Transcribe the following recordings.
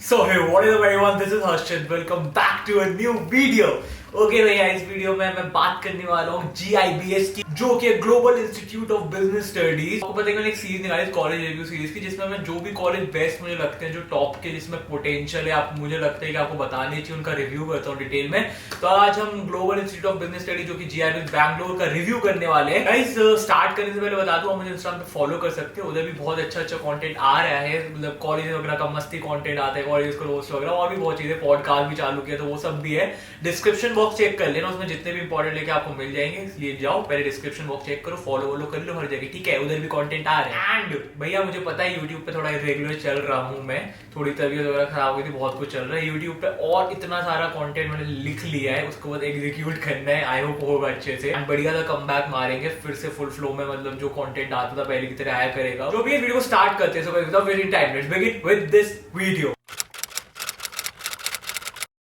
So hey, what is up everyone? This is Harshit. Welcome back to a new video. Okay भैया, इस video में मैं बात करने वाला हूँ GIBS की, जो कि global institute of business studies. आपको पता है मैंने एक सीरीज निकाली कॉलेज रिव्यू सीरीज की, जिसमें मैं जो भी कॉलेज बेस्ट मुझे लगते हैं, जो टॉप के जिसमें पोटेंशियल है, आप मुझे लगता है कि आपको बतानी चाहिए, उनका रिव्यू करता हूँ डिटेल में। तो आज हम global institute of business studies जो कि GIBS बैंगलोर का रिव्यू करने वाले हैं। गाइस, स्टार्ट करने से पहले बता दूं, मुझे इंस्टाग्राम पे फॉलो कर सकते हो, उधर भी बहुत अच्छा कंटेंट आ रहा है। मतलब कॉलेज वगैरह का मस्ती कंटेंट आता है, कॉलेज का रोस्ट वगैरह, और भी बहुत चीजें, पॉडकास्ट भी चालू किया तो वो सब भी है। डिस्क्रिप्शन बॉक्स चेक कर लेना, उसमें जितने भी इंपॉर्टेंट लेके आपको मिल जाएंगे, इसलिए जाओ पहले डिस्क्रिप्शन बॉक्स चेक करो, फॉलो कर लो हर जगह, ठीक है? उधर भी कंटेंट आ रहे हैं। एंड भैया, मुझे पता है यूट्यूब पे थोड़ा इरेगुलर चल रहा हूँ मैं, थोड़ी तबीयत वगैरह खराब हुई थी, बहुत कुछ चल रहा है यूट्यूब पे, और इतना सारा कंटेंट मैंने लिख लिया है, उसको बस एग्जीक्यूट करना है। आई होप होगा अच्छे से, बढ़िया सा कमबैक मारेंगे फिर से फुल फ्लो में। मतलब जो कंटेंट आता था पहले की तरह आया करेगा। जो भी वीडियो को स्टार्ट करते हैं, so without wasting time, let's begin with this video.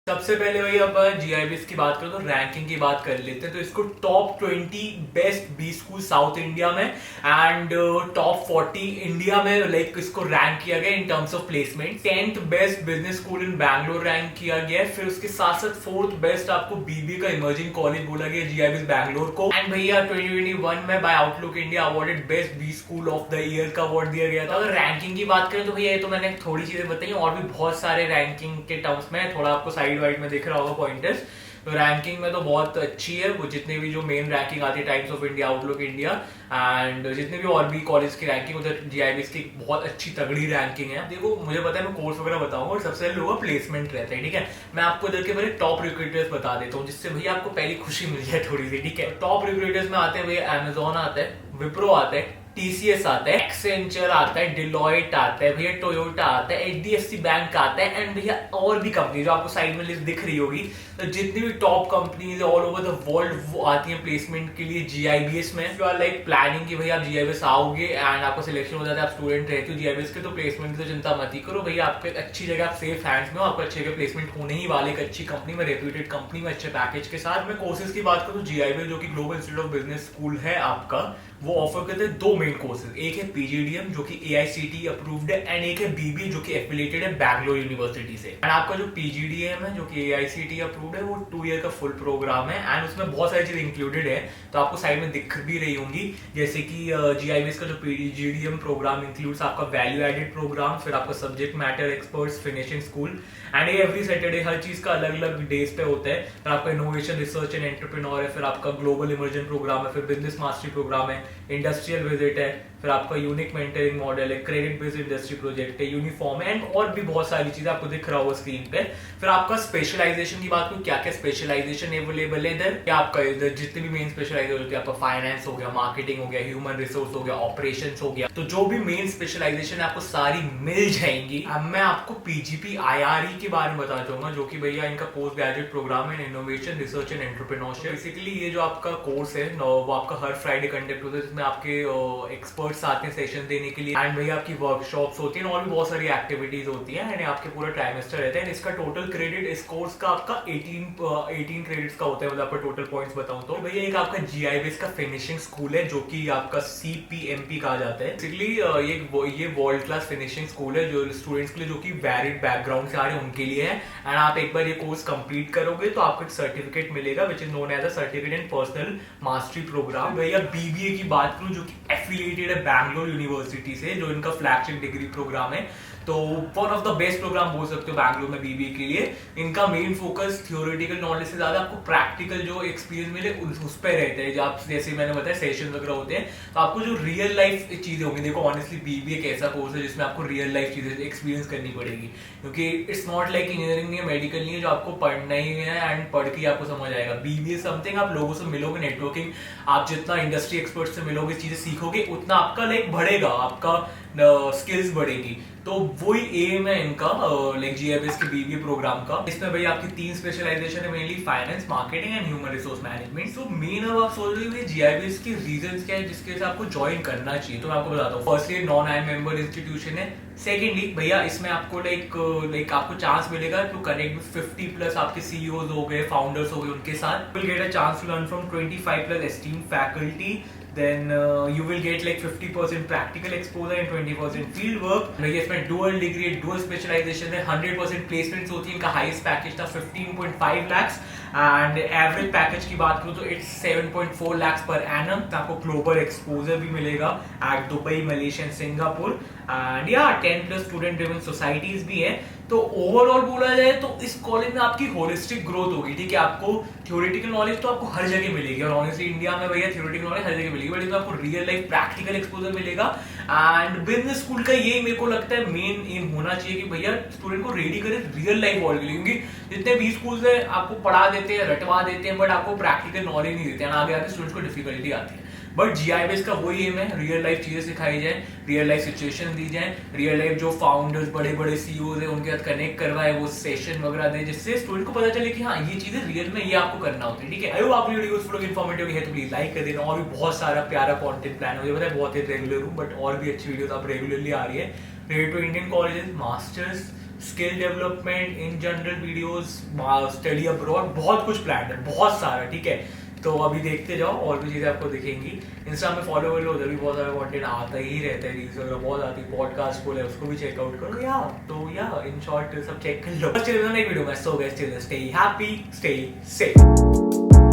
सबसे पहले वही अपन GIBS की बात करें तो रैंकिंग की बात कर लेते हैं। तो इसको top 20 best B school South India में एंड टॉप 40 इंडिया में लाइक इसको रैंक किया गया in terms of placement. 10th best business school in Bangalore rank किया गया है। फिर उसके साथ साथ 4th बेस्ट आपको BBA का इमर्जिंग कॉलेज बोला गया GIBS बैंगलोर को। एंड भैया 2021 में by Outlook India awarded best B school of the year का अवार्ड दिया गया था। अगर रैंकिंग की बात करें तो भैया ये तो मैंने थोड़ी चीजें बताई, और भी बहुत सारे रैंकिंग के टर्म्स में थोड़ा आपको साइड वाइड में दिख रहा होगा पॉइंटर्स। तो रैंकिंग में तो बहुत अच्छी है वो, जितने भी जो मेन रैंकिंग आती है, times of India, outlook India and जितने भी और भी कॉलेज की रैंकिंग, उधर GIBS की बहुत अच्छी तगड़ी रैंकिंग है। देखो, मुझे पता है मैं कोर्स वगैरह बताऊंगा, और सबसे पहले लोगों का प्लेसमेंट रहता है, ठीक है? मैं आपको इधर के पहले टॉप रिक्रूटर्स बता देता हूँ, जिससे भैया आपको पहली खुशी मिल जाए थोड़ी सी, ठीक है? टॉप रिक्रूटर्स में आते हैं भैया Amazon आता है, विप्रो आता है, TCS आता है, एक्सेंचर आता है, डिलॉयट आता है, भैया टोयोटा आता है, HDFC बैंक आता है, एंड भैया और भी कंपनी जो आपको साइड में लिस्ट दिख रही होगी, तो जितनी भी top companies all over the world वो आती हैं प्लेसमेंट के लिए GIBS में। यू आर लाइक प्लानिंग कि भैया आप GIBS आओगे एंड आपको सिलेक्शन हो जाता है, आप स्टूडेंट रहते हो GIBS के, तो प्लेसमेंट की तो चिंता मत ही करो भैया, आपको एक अच्छी जगह, आप सेफ हैंड्स में हो, आपको अच्छे जगह प्लेसमेंट होने ही वाले, एक अच्छी कंपनी में, रेप्यूटेड कंपनी में, अच्छे पैकेज के साथ। मैं कोर्सेज की बात करूँ, GIBS जो कि global institute of business school है आपका, वो ऑफर करते हैं 2 मेन कोर्सेज। एक है PGDM जो कि AICTE अप्रूव्ड है, एंड एक है BBA जो कि एफिलिएटेड है बैंगलोर यूनिवर्सिटी से। एंड आपका जो PGDM है जो कि AICTE अप्रूव्ड है, वो 2 ईयर का फुल प्रोग्राम है, एंड उसमें बहुत सारी चीजें इंक्लूडेड है, तो आपको साइड में दिख भी रही होंगी, जैसे कि GIBS का जो PGDM प्रोग्राम इंक्लूड्स आपका वैल्यू एडेड प्रोग्राम, फिर आपका subject matter experts, finishing school, and ये एवरी सैटरडे हर चीज का अलग अलग डेज पे होता है। फिर आपका इनोवेशन रिसर्च एंड एंटरप्रेन्योर है, फिर आपका ग्लोबल इमर्जन प्रोग्राम है, फिर बिजनेस मास्टरी प्रोग्राम है, इंडस्ट्रियल विजिट है, फिर आपका यूनिक मेंटरिंग मॉडल है, क्रेडिट बेस्ड इंडस्ट्री प्रोजेक्ट है, यूनिफॉर्म है, एंड और भी बहुत सारी चीजें आपको दिख रहा होगा स्क्रीन पे। फिर आपका स्पेशलाइजेशन की बात करूं, क्या क्या स्पेशलाइजेशन अवेलेबल है इधर, क्या आपका इधर जितने भी मेन स्पेशलाइजेशन होती है, आपका फाइनेंस हो गया, मार्केटिंग हो गया, ह्यूमन रिसोर्स हो गया, ऑपरेशंस हो गया, तो जो भी मेन स्पेशलाइजेशन है आपको सारी मिल जाएंगी। अब मैं आपको PGP IRE के बारे में बताना चाहूंगा, जो कि भैया इनका पोस्ट ग्रेजुएट प्रोग्राम है, innovation research and entrepreneurship. Basically ये जो आपका कोर्स है वो आपका हर फ्राइडे कंडक्ट होता है, जिसमें आपके एक्सपर्ट्स आते हैं सेशन देने के लिए, एंड भैया आपकी वर्कशॉप्स होती हैं, और भी बहुत सारी एक्टिविटीज होती हैं, एंड आपके पूरा ट्राइमेस्टर रहता है। इसका टोटल क्रेडिट इस कोर्स का आपका 18 क्रेडिट्स का होता है। मतलब आपका टोटल पॉइंट्स बताऊं तो भैया एक आपका GIBS का फिनिशिंग स्कूल है, जो कि आपका CPMP कहा जाता है। बेसिकली ये वर्ल्ड क्लास फिनिशिंग स्कूल है, जो स्टूडेंट्स के लिए जो कि वैलिड बैकग्राउंड से आ रहे हैं उनके लिए है। एंड आप एक बार ये कोर्स कंप्लीट करोगे तो आपको एक सर्टिफिकेट मिलेगा, which is known as a certificate in personal mastery program. भैया BBA की बात करूं, जो कि एफिलिएटेड है बैंगलोर यूनिवर्सिटी से, जो इनका फ्लैगशिप डिग्री प्रोग्राम है, तो one of the best program बोल सकते हो बैंगलोर में BBA के लिए। इनका मेन फोकस थियोरेटिकल नॉलेज से ज्यादा आपको प्रैक्टिकल जो एक्सपीरियंस मिले उस पर रहता है। जब जैसे मैंने बताया सेशन वगैरह होते हैं, तो आपको जो रियल लाइफ चीजें होंगी, देखो ऑनेस्टली BBA एक ऐसा कोर्स है जिसमें आपको रियल लाइफ चीजें एक्सपीरियंस करनी पड़ेगी, क्योंकि इट्स नॉट लाइक इंजीनियरिंग नहीं है, मेडिकल नहीं है, जो आपको पढ़ना ही है एंड पढ़ के आपको समझ आएगा। BBA समथिंग आप लोगों से मिलोगे, नेटवर्किंग, आप जितना इंडस्ट्री एक्सपर्ट से मिलोगे, चीजें सीखोगे, उतना आपका लाइक बढ़ेगा, आपका स्किल्स बढ़ेगी। तो वही एम है इनका लाइक GIBS के BBA प्रोग्राम का। इसमें भाई आपकी 3 स्पेशलाइजेशन है, mainly finance, marketing and human resource management. तो मेन अब आप सोच रहे हो GIBS के रीजंस क्या है जिसके से आपको ज्वाइन करना चाहिए, तो मैं आपको बताता हूँ। Firstly non I member institution है। सेकेंडली भैया इसमें आपको लाइक आपको चांस मिलेगा टू कनेक्ट विद 50+ आपके CEOs हो गए, फाउंडर्स हो गए, उनके साथ will get a chance to learn from 25+ esteemed faculty then you will get like 50% practical exposure and 20% field work. भैया इसमें dual degree, dual specialization है, 100% placements होती है. इनका highest package था 15.5 lakhs and average package की बात करूँ तो it's 7.4 lakhs per annum. तो आपको global exposure भी मिलेगा at Dubai, Malaysia, Singapore and yeah 10+ student driven societies भी है. तो ओवरऑल बोला जाए तो इस कॉलेज में आपकी होलिस्टिक ग्रोथ होगी. ठीक है, आपको थ्योरेटिकल नॉलेज तो आपको हर जगह मिलेगी और ऑनेस्टली इंडिया में भैया थ्योरेटिकल नॉलेज हर जगह मिलेगी, बट इसमें आपको रियल लाइफ प्रैक्टिकल एक्सपोजर मिलेगा. एंड बिजनेस स्कूल का यही मेरे को लगता है मेन एम होना चाहिए कि भैया स्टूडेंट को रेडी करे रियल लाइफ वर्ल्ड के लिए. क्योंकि जितने भी स्कूल है आपको पढ़ा देते हैं, रटवा देते हैं, बट आपको प्रैक्टिकल नॉलेज नहीं देते हैं. आगे आगे स्टूडेंट्स को डिफिकल्टी आती है. बट GIBS का वही एम है, रियल लाइफ चीजें सिखाई जाए, रियल लाइफ सिचुएशन दी जाए, रियल लाइफ जो फाउंडर्स बड़े बड़े CEOs है उनके साथ कनेक्ट करवाए, वो सेशन वगैरह दे, जिससे स्टूडेंट को पता चले कि हाँ ये चीजें रियल में ये आपको करना होता है. ठीक है, आई होप आपकी वीडियो यूजफुल इन्फॉर्मेटिव है तो प्लीज लाइक कर देना. और भी बहुत सारा प्यारा कंटेंट प्लान हो जाए, बहुत ही रेगुलर हूँ बट और भी अच्छी वीडियोस आप रेगुलरली आ रही है related to Indian colleges, masters, skill development, in general videos, study abroad, बहुत कुछ प्लान है, बहुत सारा. ठीक है, तो अभी देखते जाओ और भी चीज़ें आपको दिखेंगी. इंस्टा में फॉलो कर लो, उधर भी बहुत सारा कंटेंट आता ही रहता है, रील्स वगैरह बहुत आती है, पॉडकास्ट खोले उसको भी चेकआउट करो. या तो या इन शॉर्ट सब चेक कर लो. बस चलिए एक वीडियो में. So guys, stay happy, stay safe.